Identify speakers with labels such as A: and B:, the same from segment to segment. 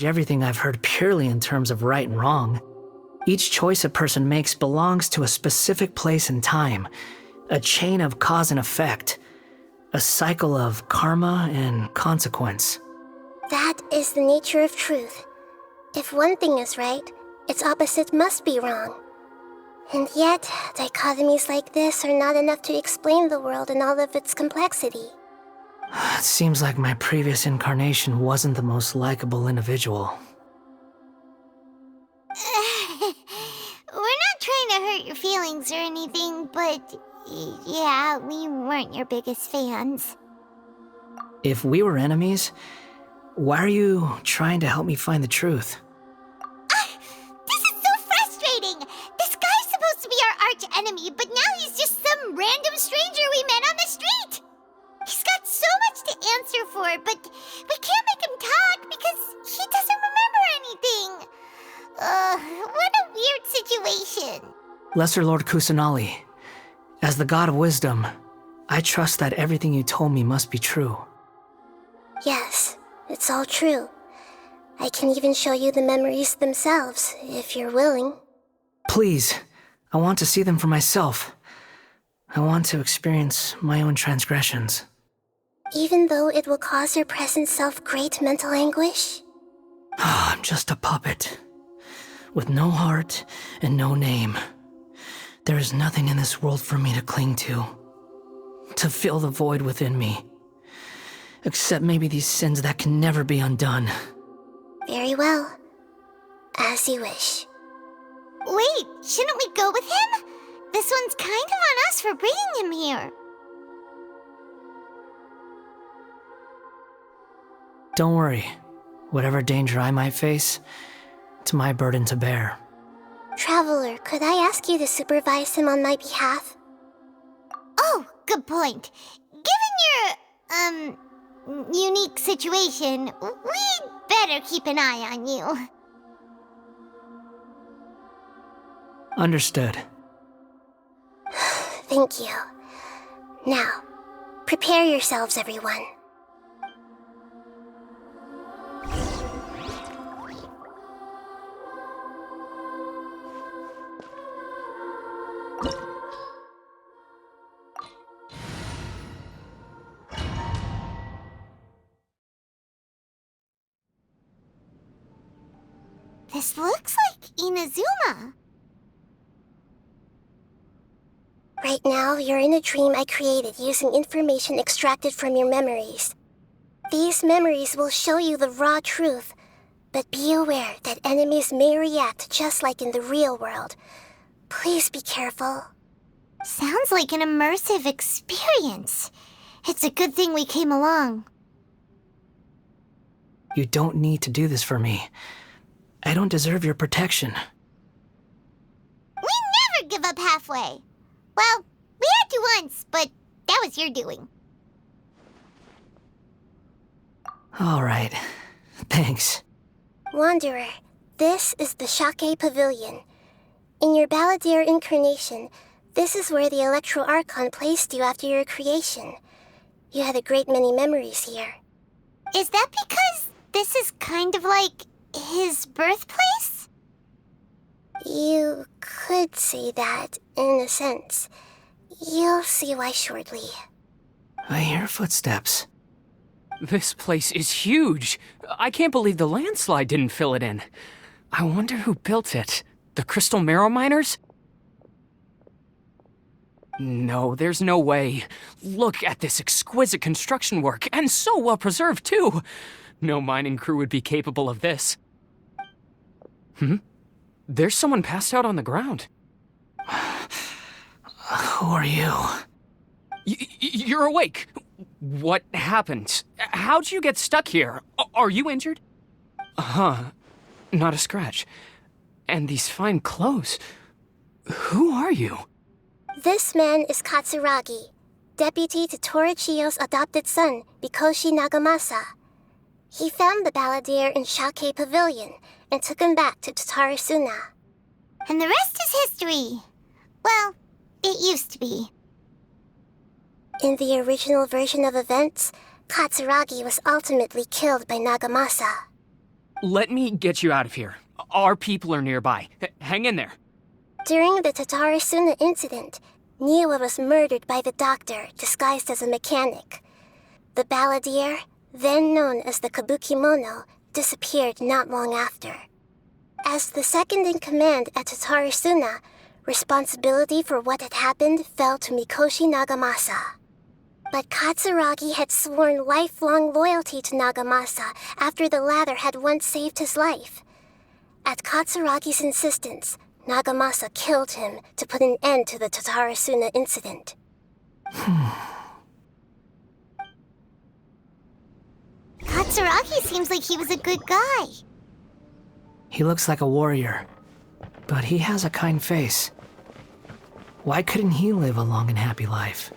A: everything I've heard purely in terms of right and wrong. Each choice a person makes belongs to a specific place and time, a chain of cause and effect, a cycle of karma and consequence.
B: That is the nature of truth. If one thing is right, its opposite must be wrong. And yet, dichotomies like this are not enough to explain the world in all of its complexity.
A: It seems like my previous incarnation wasn't the most likable individual.
C: We're not trying to hurt your feelings or anything, but yeah, we weren't your biggest fans.
A: If we were enemies, why are you trying to help me find the truth?
C: This is so frustrating! This guy's supposed to be our arch enemy, but now he's just some random stranger we met on the street! He's got so much to answer for, but we can't make him talk because he doesn't remember anything! What a weird situation.
A: Lesser Lord Kusanali, as the god of wisdom, I trust that everything you told me must be true.
B: Yes, it's all true. I can even show you the memories themselves, if you're willing.
A: Please, I want to see them for myself. I want to experience my own transgressions.
B: Even though it will cause your present self great mental anguish?
A: I'm just a puppet, with no heart and no name. There is nothing in this world for me to cling to fill the void within me. Except maybe these sins that can never be undone.
B: Very well. As you wish.
C: Wait, shouldn't we go with him? This one's kind of on us for bringing him here.
A: Don't worry. Whatever danger I might face, it's my burden to bear.
B: Traveler, could I ask you to supervise him on my behalf?
C: Oh, good point. Given your, unique situation, we'd better keep an eye on you.
A: Understood.
B: Thank you. Now, prepare yourselves, everyone.
C: This looks like Inazuma.
B: Right now, you're in a dream I created using information extracted from your memories. These memories will show you the raw truth, but be aware that enemies may react just like in the real world. Please be careful.
C: Sounds like an immersive experience. It's a good thing we came along.
A: You don't need to do this for me. I don't deserve your protection.
C: We never give up halfway. Well, we had to once, but that was your doing.
A: All right. Thanks.
B: Wanderer, this is the Shake Pavilion. In your Balladeer incarnation, this is where the Electro Archon placed you after your creation. You had a great many memories here.
C: Is that because this is kind of like his birthplace?
B: You could say that, in a sense. You'll see why shortly.
A: I hear footsteps.
D: This place is huge. I can't believe the landslide didn't fill it in. I wonder who built it. The Crystal Marrow Miners? No, there's no way. Look at this exquisite construction work, and so well preserved, too. No mining crew would be capable of this. There's someone passed out on the ground.
A: Who are you?
D: You're awake. What happened? How'd you get stuck here? Are you injured? Not a scratch. And these fine clothes. Who are you?
B: This man is Katsuragi, deputy to Torichiyo's adopted son, Mikoshi Nagamasa. He found the Balladeer in Shake Pavilion and took him back to Tatarasuna.
C: And the rest is history. Well, it used to be.
B: In the original version of events, Katsuragi was ultimately killed by Nagamasa.
D: Let me get you out of here. Our people are nearby. Hang in there.
B: During the Tatarasuna incident, Niwa was murdered by the doctor disguised as a mechanic. The balladeer, then known as the Kabukimono, disappeared not long after. As the second in command at Tatarasuna, responsibility for what had happened fell to Mikoshi Nagamasa. But Katsuragi had sworn lifelong loyalty to Nagamasa after the latter had once saved his life. At Katsuragi's insistence, Nagamasa killed him to put an end to the Tatarasuna incident.
C: Katsuragi seems like he was a good guy.
A: He looks like a warrior, but he has a kind face. Why couldn't he live a long and happy life?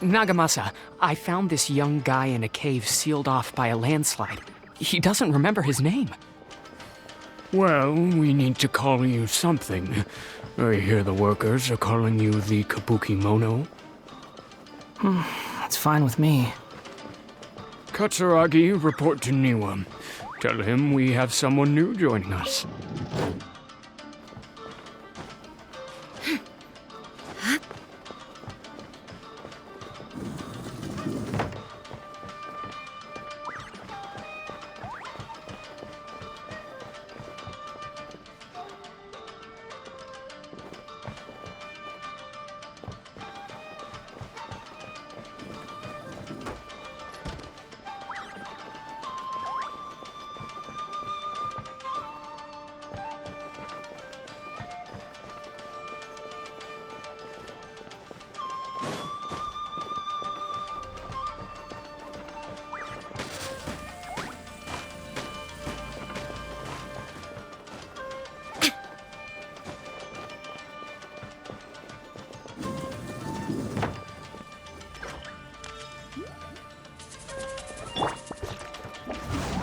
D: Nagamasa, I found this young guy in a cave sealed off by a landslide. He doesn't remember his name.
E: Well, we need to call you something. I hear the workers are calling you the Kabukimono.
A: That's fine with me.
E: Katsuragi, report to Niwa. Tell him we have someone new joining us.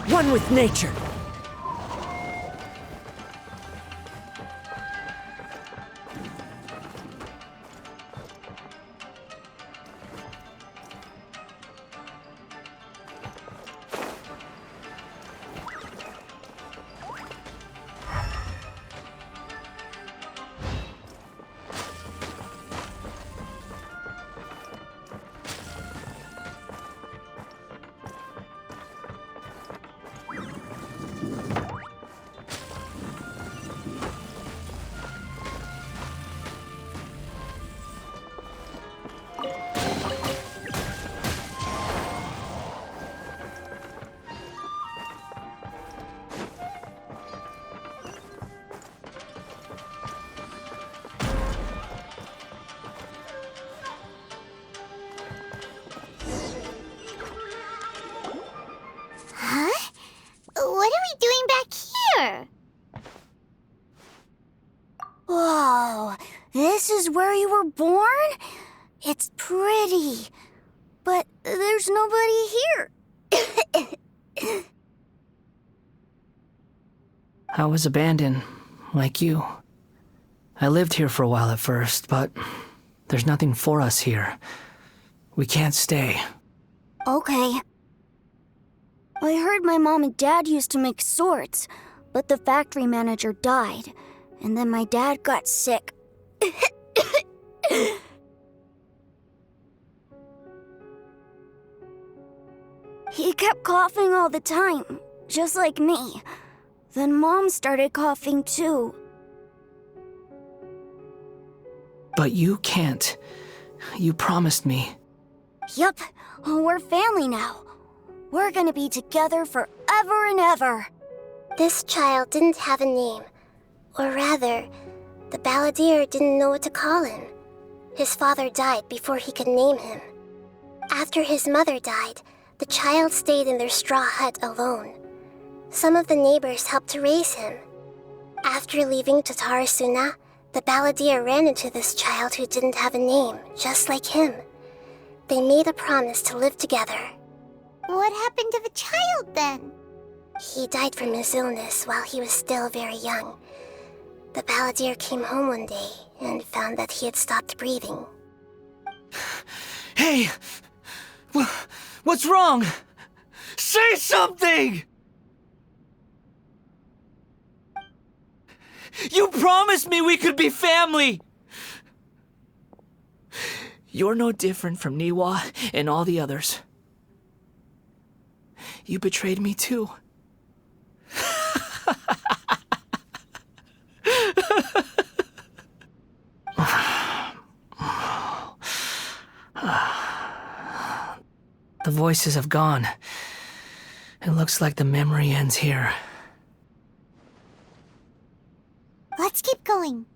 A: One with nature.
C: Huh? What are we doing back here? Whoa, this is where you were born? It's pretty, but there's nobody here.
A: I was abandoned, like you. I lived here for a while at first, but there's nothing for us here. We can't stay.
C: Okay. I heard my mom and dad used to make swords, but the factory manager died, and then my dad got sick. He kept coughing all the time, just like me. Then Mom started coughing too.
A: But you can't. You promised me.
C: Yup, we're family now. We're gonna be together forever and ever.
B: This child didn't have a name. Or rather, the balladeer didn't know what to call him. His father died before he could name him. After his mother died, the child stayed in their straw hut alone. Some of the neighbors helped to raise him. After leaving Tatarasuna, the balladeer ran into this child who didn't have a name, just like him. They made a promise to live together.
C: What happened to the child then?
B: He died from his illness while he was still very young. The balladeer came home one day and found that he had stopped breathing.
A: Hey! What's wrong? Say something! You promised me we could be family! You're no different from Niwa and all the others. You betrayed me too. The voices have gone. It looks like the memory ends here.
C: Let's keep going.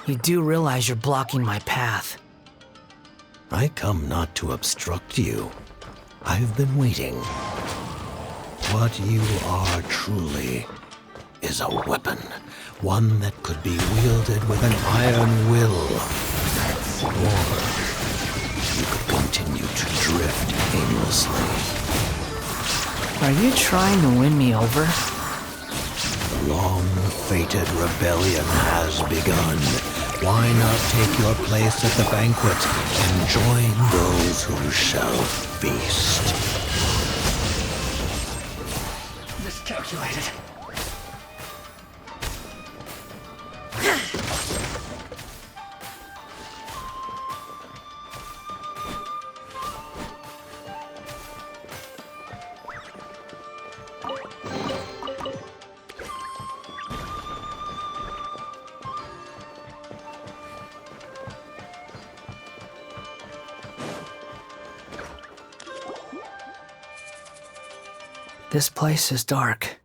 A: You do realize you're blocking my path.
F: I come not to obstruct you. I've been waiting. What you are truly is a weapon. One that could be wielded with an iron will. Or you could continue to drift aimlessly.
A: Are you trying to win me over?
F: The long-fated rebellion has begun. Why not take your place at the banquet and join those who shall feast?
A: Miscalculated. This place is dark.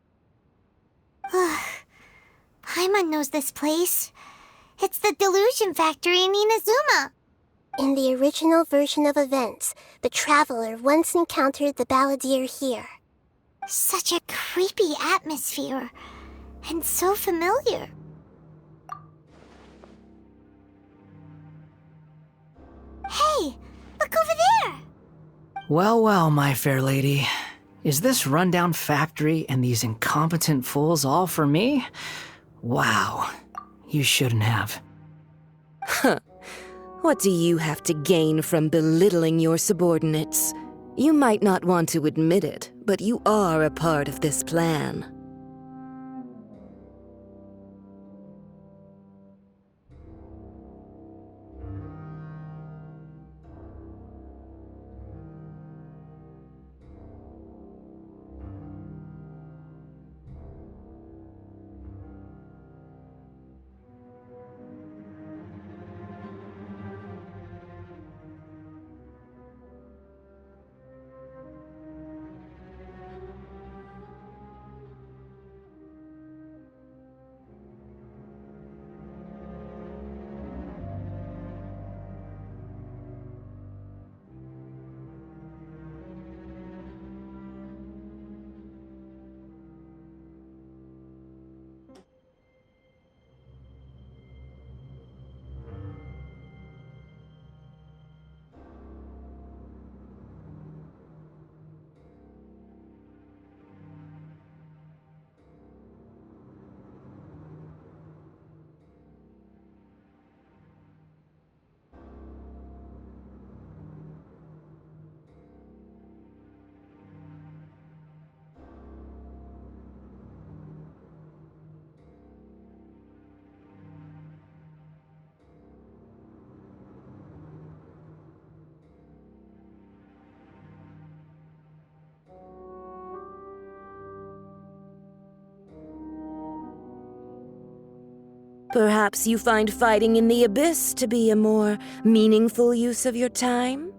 C: Paimon knows this place. It's the Delusion Factory in Inazuma.
B: In the original version of events, the Traveler once encountered the balladeer here.
C: Such a creepy atmosphere. And so familiar. Hey, look over there!
A: Well, well, my fair lady. Is this rundown factory and these incompetent fools all for me? Wow. You shouldn't have.
G: What do you have to gain from belittling your subordinates? You might not want to admit it, but you are a part of this plan. Perhaps you find fighting in the Abyss to be a more meaningful use of your time?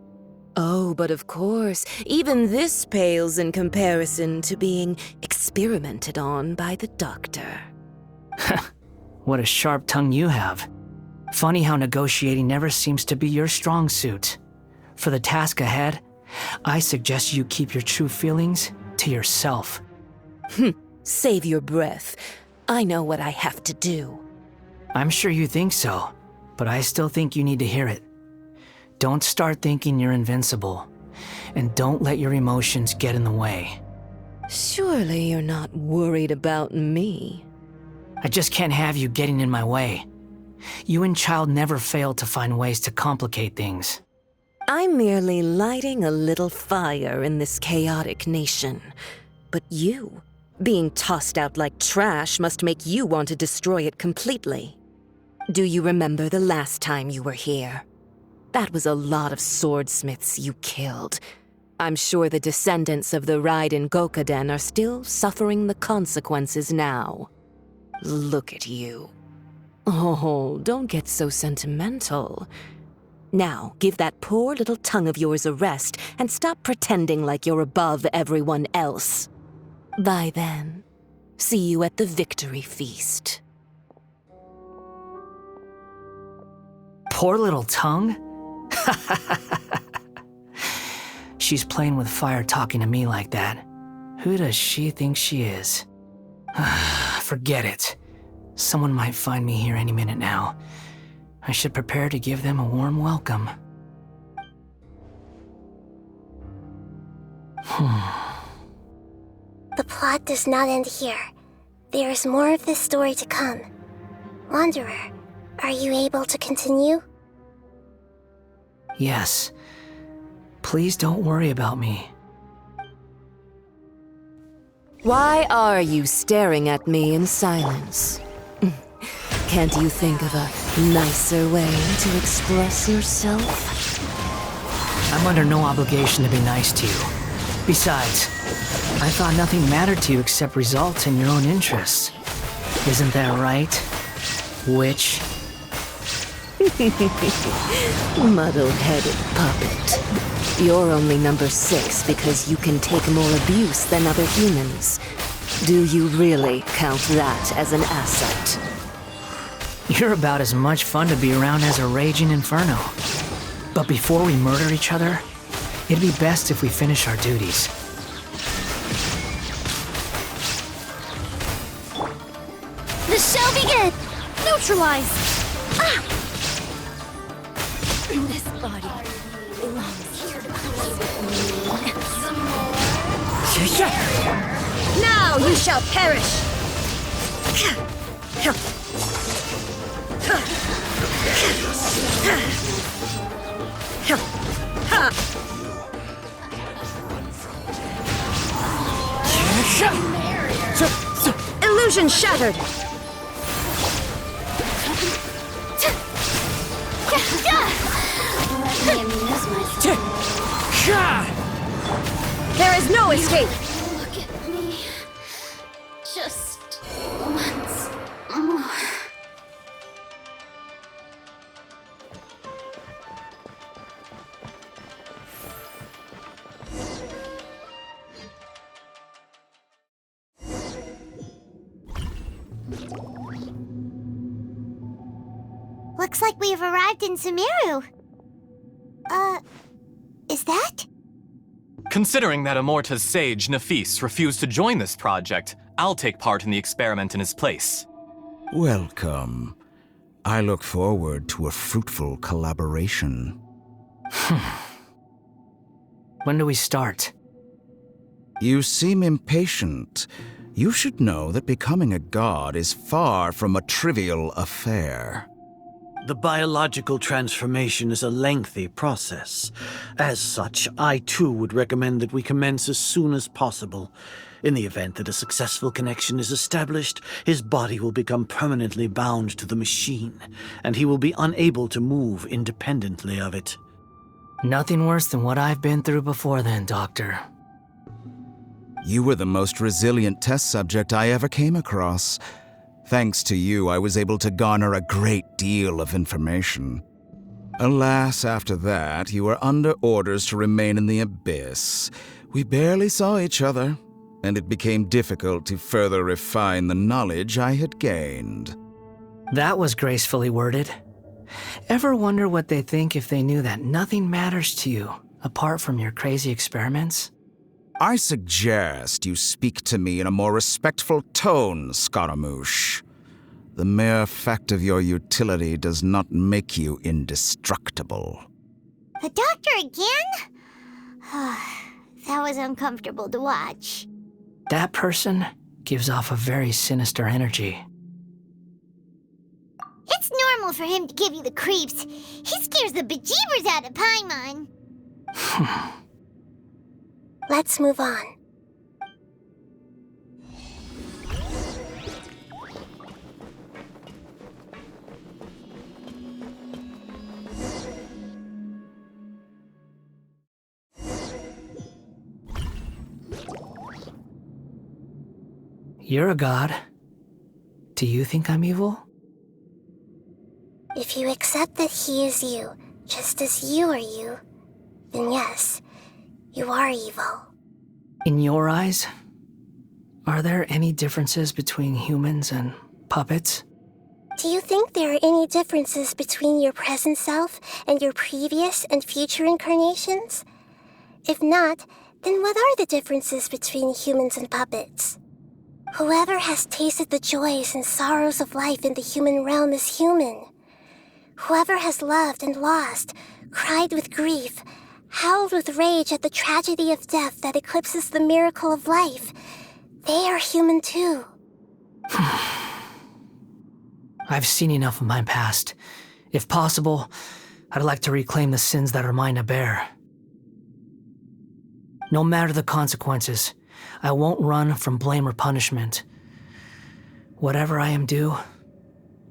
G: Oh, Oh, but of course, even this pales in comparison to being experimented on by the doctor.
A: What a sharp tongue you have. Funny how negotiating never seems to be your strong suit. For the task ahead, I suggest you keep your true feelings to yourself.
G: Save your breath. I know what I have to do.
A: I'm sure you think so, but I still think you need to hear it. Don't start thinking you're invincible, and don't let your emotions get in the way.
G: Surely you're not worried about me.
A: I just can't have you getting in my way. You and Child never fail to find ways to complicate things.
G: I'm merely lighting a little fire in this chaotic nation. But you, being tossed out like trash, must make you want to destroy it completely. Do you remember the last time you were here? That was a lot of swordsmiths you killed. I'm sure the descendants of the Raiden Gokaden are still suffering the consequences now. Look at you. Oh, don't get so sentimental. Now, give that poor little tongue of yours a rest and stop pretending like you're above everyone else. Bye then. See you at the victory feast.
A: Poor little tongue? She's playing with fire talking to me like that. Who does she think she is? Forget it. Someone might find me here any minute now. I should prepare to give them a warm welcome.
B: The plot does not end here. There is more of this story to come. Wanderer, are you able to continue?
A: Yes. Please don't worry about me.
G: Why are you staring at me in silence? Can't you think of a nicer way to express yourself?
A: I'm under no obligation to be nice to you. Besides, I thought nothing mattered to you except results and your own interests. Isn't that right, witch?
G: Muddle-headed puppet. You're only number 6 because you can take more abuse than other humans. Do you really count that as an asset?
A: You're about as much fun to be around as a raging inferno. But before we murder each other, it'd be best if we finish our duties.
C: The shall begin! Neutralize! Ah!
G: This body belongs here.
C: Now you shall perish! Illusion shattered! There is no escape!
H: Look at me. Just once more.
C: Looks like we've arrived in Sumeru. Is that?
I: Considering that Amorta's sage, Nafis, refused to join this project, I'll take part in the experiment in his place.
J: Welcome. I look forward to a fruitful collaboration.
A: When do we start?
J: You seem impatient. You should know that becoming a god is far from a trivial affair.
K: The biological transformation is a lengthy process. As such, I too would recommend that we commence as soon as possible. In the event that a successful connection is established, his body will become permanently bound to the machine, and he will be unable to move independently of it.
A: Nothing worse than what I've been through before then, Doctor.
J: You were the most resilient test subject I ever came across. Thanks to you, I was able to garner a great deal of information. Alas, after that, you were under orders to remain in the abyss. We barely saw each other, and it became difficult to further refine the knowledge I had gained.
A: That was gracefully worded. Ever wonder what they think if they knew that nothing matters to you apart from your crazy experiments?
J: I suggest you speak to me in a more respectful tone, Scaramouche. The mere fact of your utility does not make you indestructible.
C: The doctor again? That was uncomfortable to watch.
A: That person gives off a very sinister energy.
C: It's normal for him to give you the creeps. He scares the bejeebers out of Paimon.
B: Let's move on.
A: You're a god. Do you think I'm evil?
B: If you accept that he is you, just as you are you, then yes, you are evil.
A: In your eyes, are there any differences between humans and puppets?
B: Do you think there are any differences between your present self and your previous and future incarnations? If not, then what are the differences between humans and puppets? Whoever has tasted the joys and sorrows of life in the human realm is human. Whoever has loved and lost, cried with grief, howled with rage at the tragedy of death that eclipses the miracle of life, they are human too.
A: I've seen enough of my past. If possible, I'd like to reclaim the sins that are mine to bear. No matter the consequences, I won't run from blame or punishment. Whatever I am due,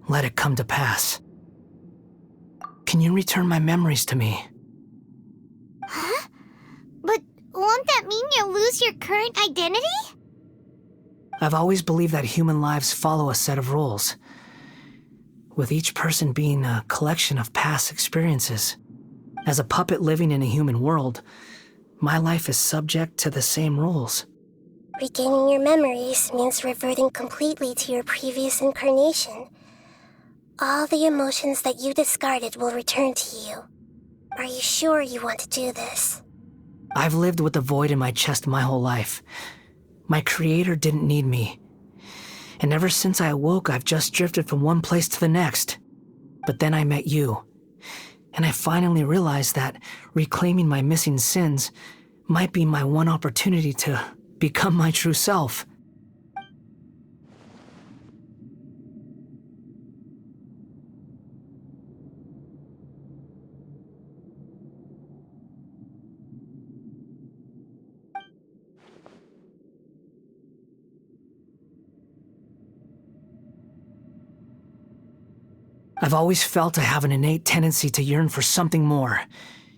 A: let it come to pass. Can you return my memories to me?
C: Huh? But won't that mean you'll lose your current identity?
A: I've always believed that human lives follow a set of rules, with each person being a collection of past experiences. As a puppet living in a human world, my life is subject to the same rules.
B: Regaining your memories means reverting completely to your previous incarnation. All the emotions that you discarded will return to you. Are you sure you want to do this?
A: I've lived with the void in my chest my whole life. My creator didn't need me. And ever since I awoke, I've just drifted from one place to the next. But then I met you. And I finally realized that reclaiming my missing sins might be my one opportunity to become my true self. I've always felt I have an innate tendency to yearn for something more,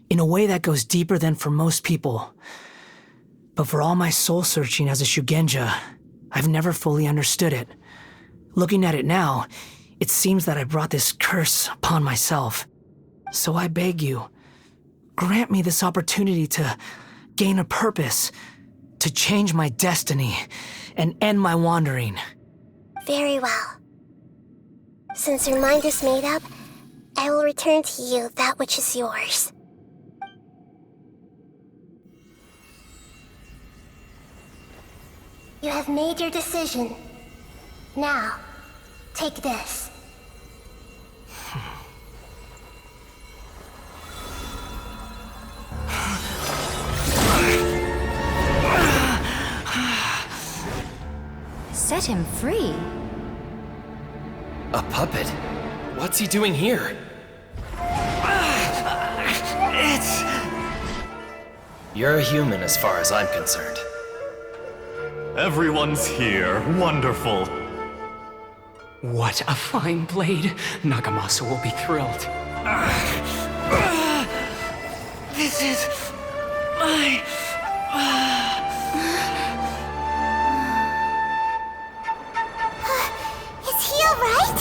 A: in a way that goes deeper than for most people. But for all my soul-searching as a Shugenja, I've never fully understood it. Looking at it now, it seems that I brought this curse upon myself. So I beg you, grant me this opportunity to gain a purpose, to change my destiny, and end my wandering.
B: Very well. Since your mind is made up, I will return to you that which is yours. You have made your decision. Now, take this.
L: Set him free?
M: A puppet? What's he doing here? You're a human as far as I'm concerned.
I: Everyone's here. Wonderful.
D: What a fine blade. Nagamasa will be thrilled.
A: This is my...
C: Is he alright?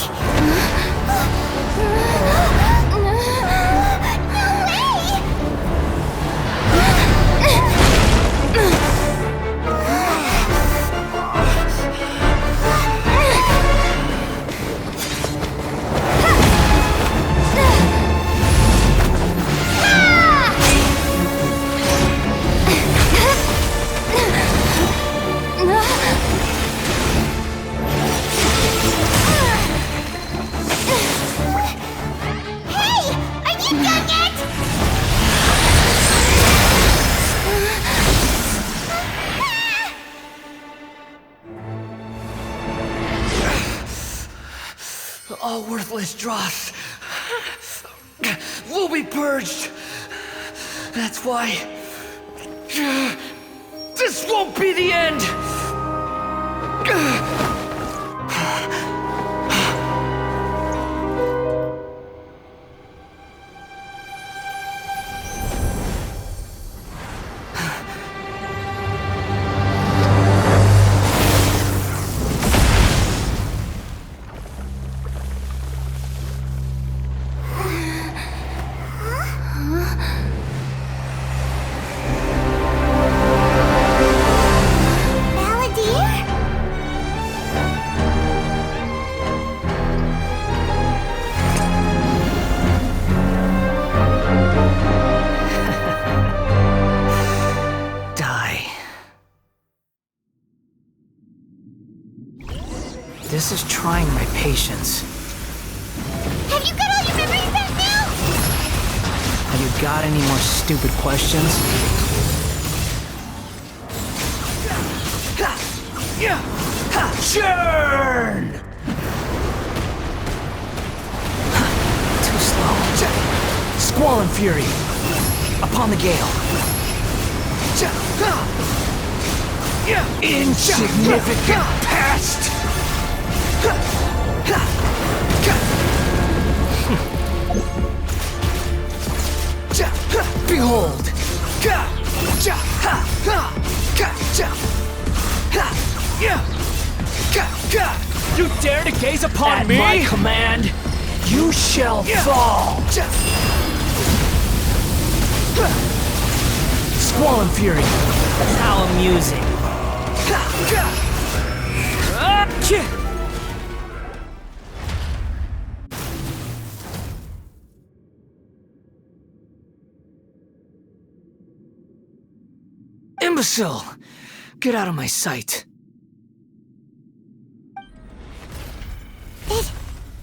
A: All worthless dross will be purged. That's why this won't be the end. This is trying my patience.
C: Have you got all your memories back now?
A: Have you got any more stupid questions? Churn! Too slow. Squall and fury. Upon the gale. Insignificant past! Behold!
D: You dare to gaze upon me?
A: At my command, you shall fall! Squall and fury. How amusing. Imbecile! Get out of my sight.
C: It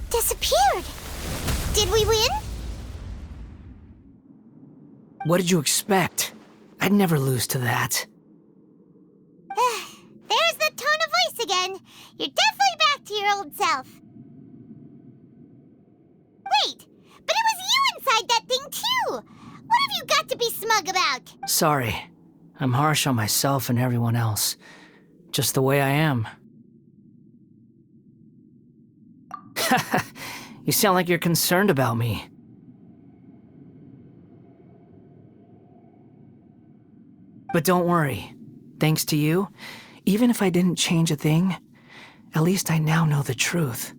C: disappeared. Did we win?
A: What did you expect? I'd never lose to that.
C: There's the tone of voice again. You're definitely back to your old self. Wait, but it was you inside that thing too! What have you got to be smug about?
A: Sorry. I'm harsh on myself and everyone else. Just the way I am. You sound like you're concerned about me. But don't worry. Thanks to you, even if I didn't change a thing, at least I now know the truth.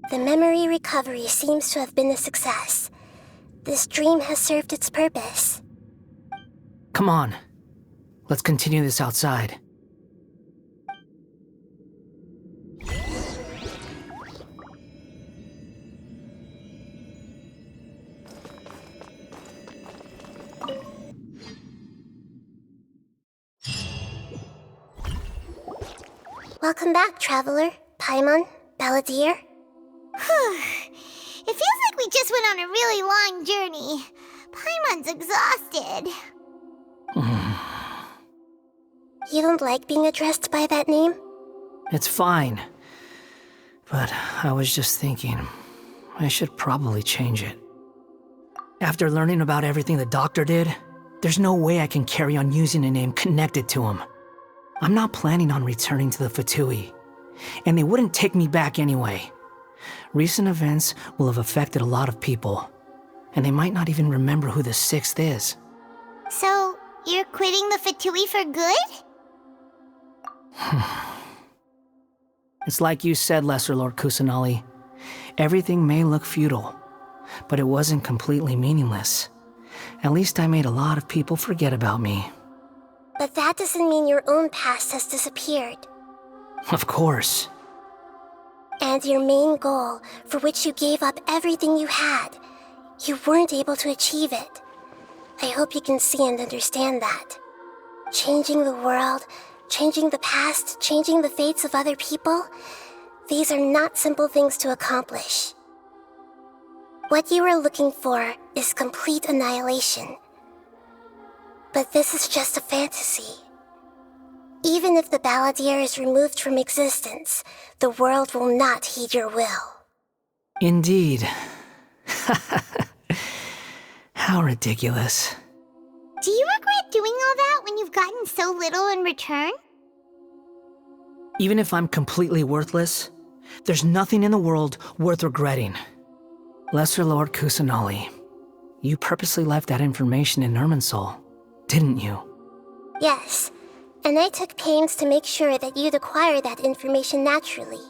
B: The memory recovery seems to have been a success. This dream has served its purpose.
A: Come on. Let's continue this outside.
B: Welcome back, Traveler, Paimon, Balladeer.
C: It feels like we just went on a really long journey. Paimon's exhausted.
B: You don't like being addressed by that name?
A: It's fine. But I was just thinking, I should probably change it. After learning about everything the doctor did, there's no way I can carry on using a name connected to him. I'm not planning on returning to the Fatui, and they wouldn't take me back anyway. Recent events will have affected a lot of people, and they might not even remember who the Sixth is.
C: So, you're quitting the Fatui for good?
A: It's like you said, Lesser Lord Kusanali. Everything may look futile, but it wasn't completely meaningless. At least I made a lot of people forget about me.
B: But that doesn't mean your own past has disappeared.
A: Of course.
B: And your main goal, for which you gave up everything you had, you weren't able to achieve it. I hope you can see and understand that. Changing the world, changing the past, changing the fates of other people, these are not simple things to accomplish. What you were looking for is complete annihilation. But this is just a fantasy. Even if the Balladeer is removed from existence, the world will not heed your will.
A: Indeed. How ridiculous.
C: Do you regret doing all that when you've gotten so little in return?
A: Even if I'm completely worthless, there's nothing in the world worth regretting. Lesser Lord Kusanali, you purposely left that information in Irminsul, didn't you?
B: Yes, and I took pains to make sure that you'd acquire that information naturally.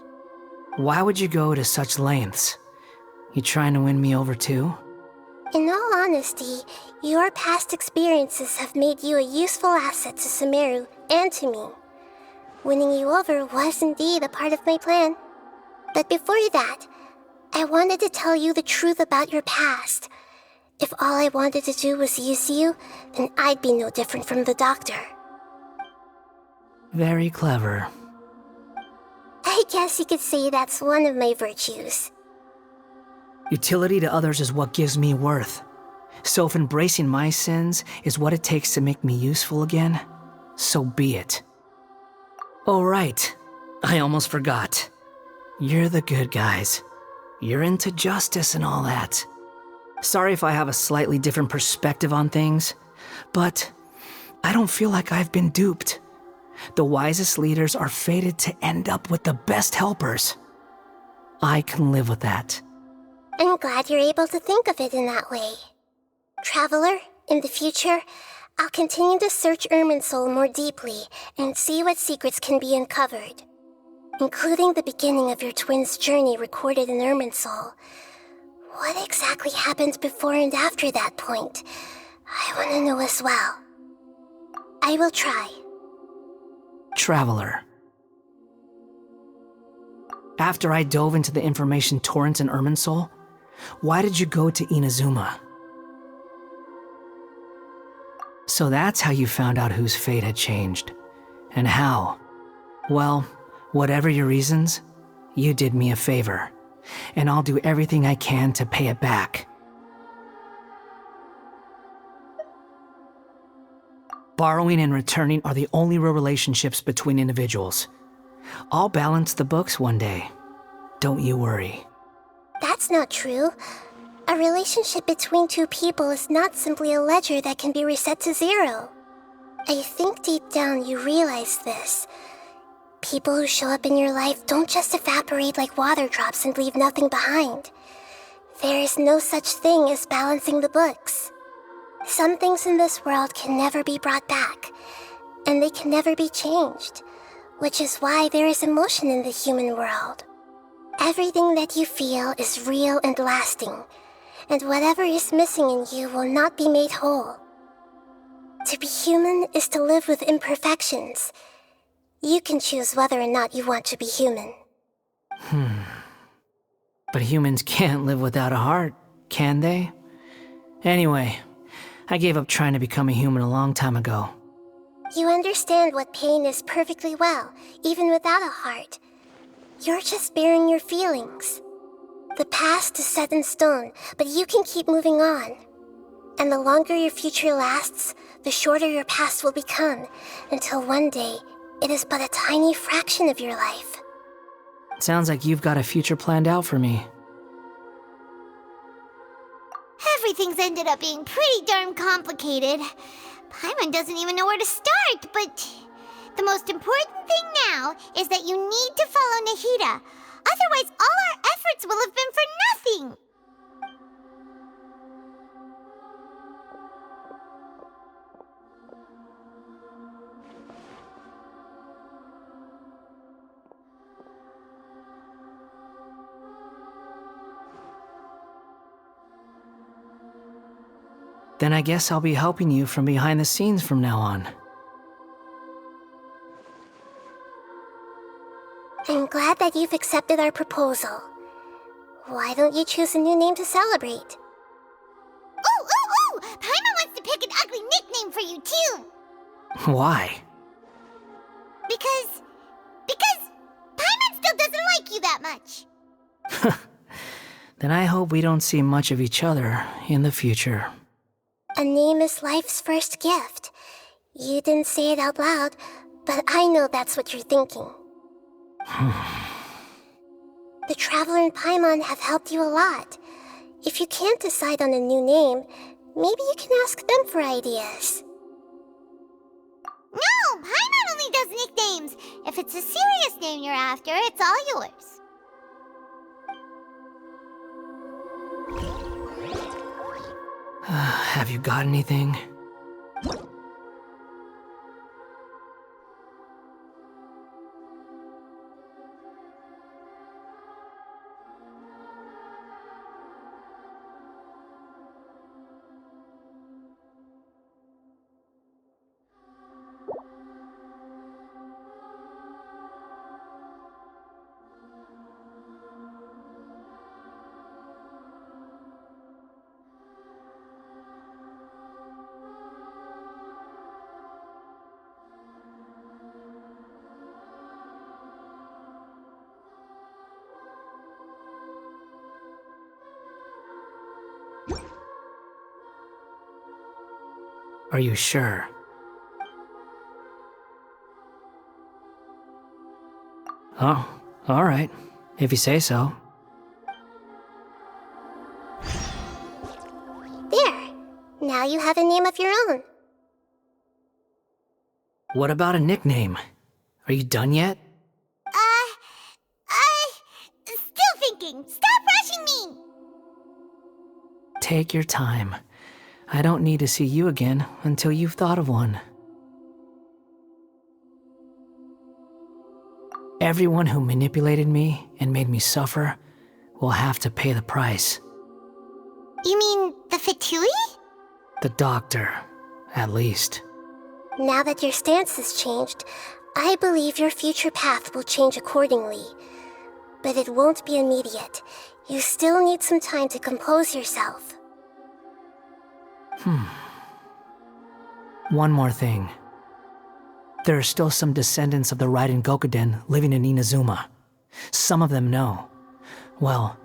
A: Why would you go to such lengths? You trying to win me over too?
B: In all honesty, your past experiences have made you a useful asset to Sumeru and to me. Winning you over was indeed a part of my plan. But before that, I wanted to tell you the truth about your past. If all I wanted to do was use you, then I'd be no different from the doctor.
A: Very clever.
B: I guess you could say that's one of my virtues.
A: Utility to others is what gives me worth. So if embracing my sins is what it takes to make me useful again, so be it. Oh right, I almost forgot. You're the good guys. You're into justice and all that. Sorry if I have a slightly different perspective on things, but I don't feel like I've been duped. The wisest leaders are fated to end up with the best helpers. I can live with that.
B: I'm glad you're able to think of it in that way. Traveler, in the future, I'll continue to search Irminsul more deeply and see what secrets can be uncovered, including the beginning of your twins' journey recorded in Irminsul. What exactly happened before and after that point? I want to know as well. I will try.
A: Traveler. After I dove into the information torrent in Irminsul, why did you go to Inazuma? So that's how you found out whose fate had changed. And how? Well, whatever your reasons, you did me a favor. And I'll do everything I can to pay it back. Borrowing and returning are the only real relationships between individuals. I'll balance the books one day. Don't you worry.
B: That's not true. A relationship between two people is not simply a ledger that can be reset to zero. I think deep down you realize this. People who show up in your life don't just evaporate like water drops and leave nothing behind. There is no such thing as balancing the books. Some things in this world can never be brought back, and they can never be changed, which is why there is emotion in the human world. Everything that you feel is real and lasting, and whatever is missing in you will not be made whole. To be human is to live with imperfections. You can choose whether or not you want to be human.
A: But humans can't live without a heart, can they? Anyway, I gave up trying to become a human a long time ago.
B: You understand what pain is perfectly well, even without a heart. You're just bearing your feelings. The past is set in stone, but you can keep moving on. And the longer your future lasts, the shorter your past will become, until one day, it is but a tiny fraction of your life.
A: Sounds like you've got a future planned out for me.
C: Everything's ended up being pretty darn complicated. Paimon doesn't even know where to start, but the most important thing now is that you need to follow Nahida. Otherwise, all our efforts will have been for nothing.
A: Then I guess I'll be helping you from behind the scenes from now on.
B: I'm glad that you've accepted our proposal. Why don't you choose a new name to celebrate?
C: Ooh! Paimon wants to pick an ugly nickname for you, too!
A: Why?
C: Because Paimon still doesn't like you that much.
A: Then I hope we don't see much of each other in the future.
B: A name is life's first gift. You didn't say it out loud, but I know that's what you're thinking. The Traveler and Paimon have helped you a lot. If you can't decide on a new name, maybe you can ask them for ideas.
C: No! Paimon only does nicknames! If it's a serious name you're after, it's all yours.
A: Have you got anything? Are you sure? Oh, all right. If you say so.
B: There. Now you have a name of your own.
A: What about a nickname? Are you done yet?
C: Still thinking. Stop rushing me!
A: Take your time. I don't need to see you again until you've thought of one. Everyone who manipulated me and made me suffer will have to pay the price.
C: You mean the Fatui?
A: The doctor, at least.
B: Now that your stance has changed, I believe your future path will change accordingly. But it won't be immediate. You still need some time to compose yourself.
A: One more thing. There are still some descendants of the Raiden Gokuden living in Inazuma. Some of them know. Well,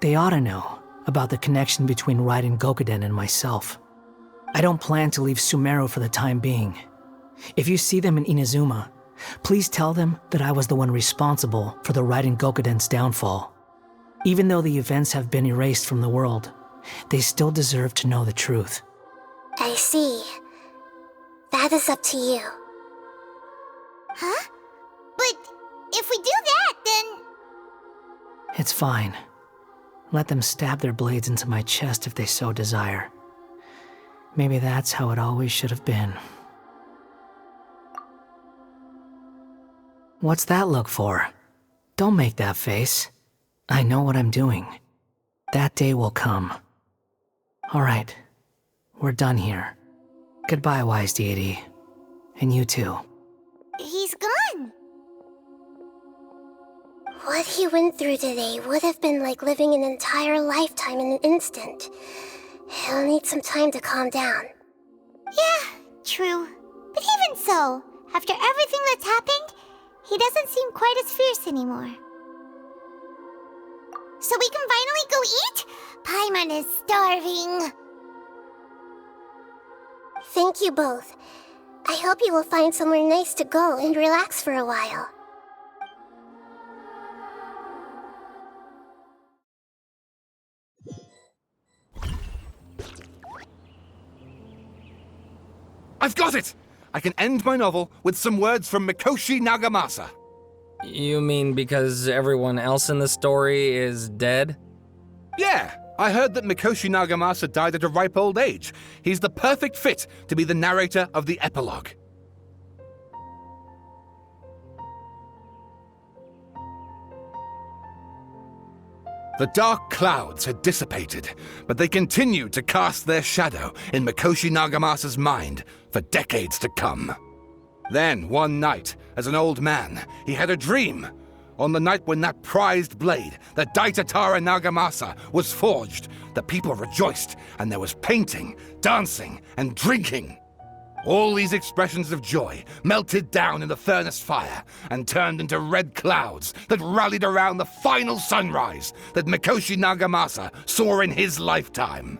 A: they ought to know about the connection between Raiden Gokuden and myself. I don't plan to leave Sumeru for the time being. If you see them in Inazuma, please tell them that I was the one responsible for the Raiden Gokuden's downfall. Even though the events have been erased from the world, they still deserve to know the truth.
B: I see. That is up to you.
C: Huh? But if we do that, then...
A: It's fine. Let them stab their blades into my chest if they so desire. Maybe that's how it always should have been. What's that look for? Don't make that face. I know what I'm doing. That day will come. All right. We're done here. Goodbye, wise deity. And you too.
C: He's gone.
B: What he went through today would have been like living an entire lifetime in an instant. He'll need some time to calm down.
C: Yeah, true. But even so, after everything that's happened, he doesn't seem quite as fierce anymore. So we can finally go eat? Paimon is starving.
B: Thank you both. I hope you will find somewhere nice to go and relax for a while.
L: I've got it! I can end my novel with some words from Mikoshi Nagamasa.
N: You mean because everyone else in the story is dead?
L: Yeah, I heard that Mikoshi Nagamasa died at a ripe old age. He's the perfect fit to be the narrator of the epilogue. The dark clouds had dissipated, but they continued to cast their shadow in Mikoshi Nagamasa's mind for decades to come. Then, one night, as an old man, he had a dream. On the night when that prized blade, the Daitatara Nagamasa, was forged, the people rejoiced, and there was painting, dancing, and drinking. All these expressions of joy melted down in the furnace fire and turned into red clouds that rallied around the final sunrise that Mikoshi Nagamasa saw in his lifetime.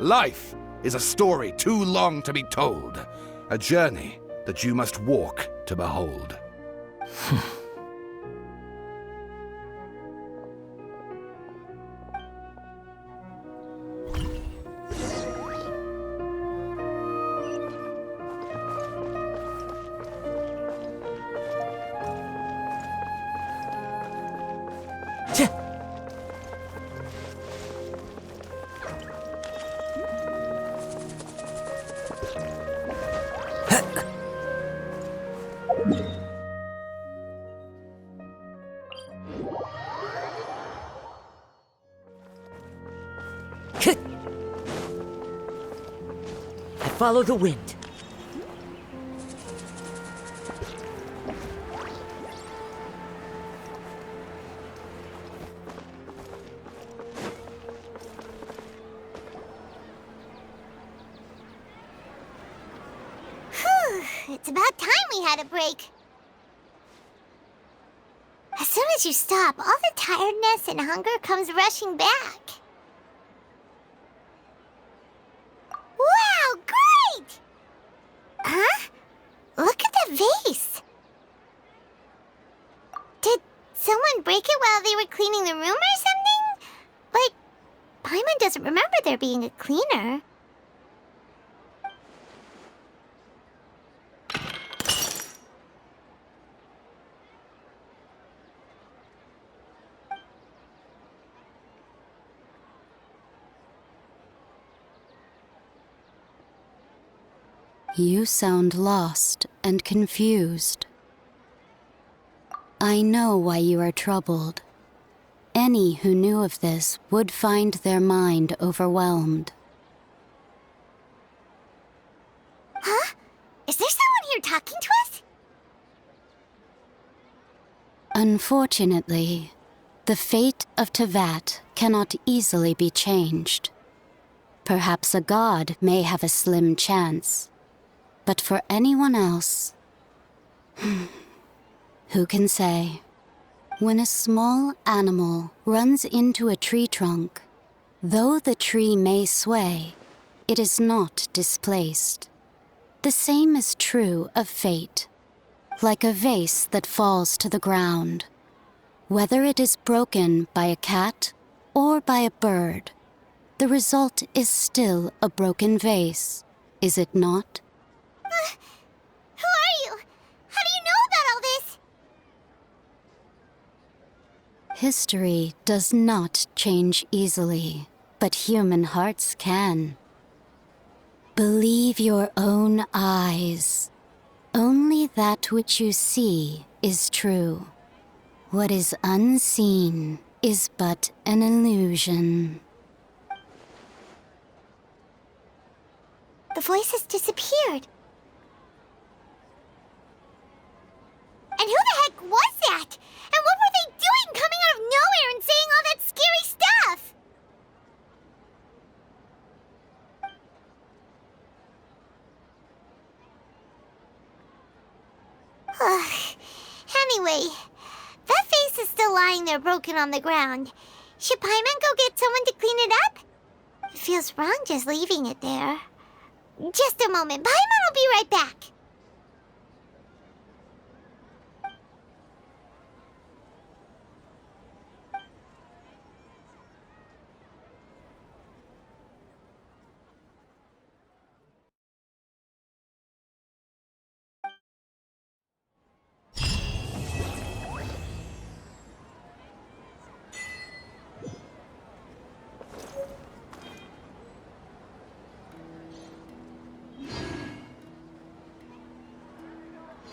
L: Life is a story too long to be told, a journey that you must walk to behold.
G: Follow the wind.
C: It's about time we had a break. As soon as you stop, all the tiredness and hunger comes rushing back. Wow, great! Huh? Look at that vase. Did someone break it while they were cleaning the room or something? But Paimon doesn't remember there being a cleaner.
O: You sound lost and confused. I know why you are troubled. Any who knew of this would find their mind overwhelmed.
C: Huh? Is there someone here talking to us?
O: Unfortunately, the fate of Tevat cannot easily be changed. Perhaps a god may have a slim chance. But for anyone else, who can say? When a small animal runs into a tree trunk, though the tree may sway, it is not displaced. The same is true of fate, like a vase that falls to the ground. Whether it is broken by a cat or by a bird, the result is still a broken vase, is it not?
C: Who are you? How do you know about all this?
O: History does not change easily, but human hearts can. Believe your own eyes. Only that which you see is true. What is unseen is but an illusion.
C: The voice has disappeared. And who the heck was that? And what were they doing coming out of nowhere and saying all that scary stuff? Anyway, that face is still lying there broken on the ground. Should Paimon go get someone to clean it up? It feels wrong just leaving it there. Just a moment. Paimon will be right back.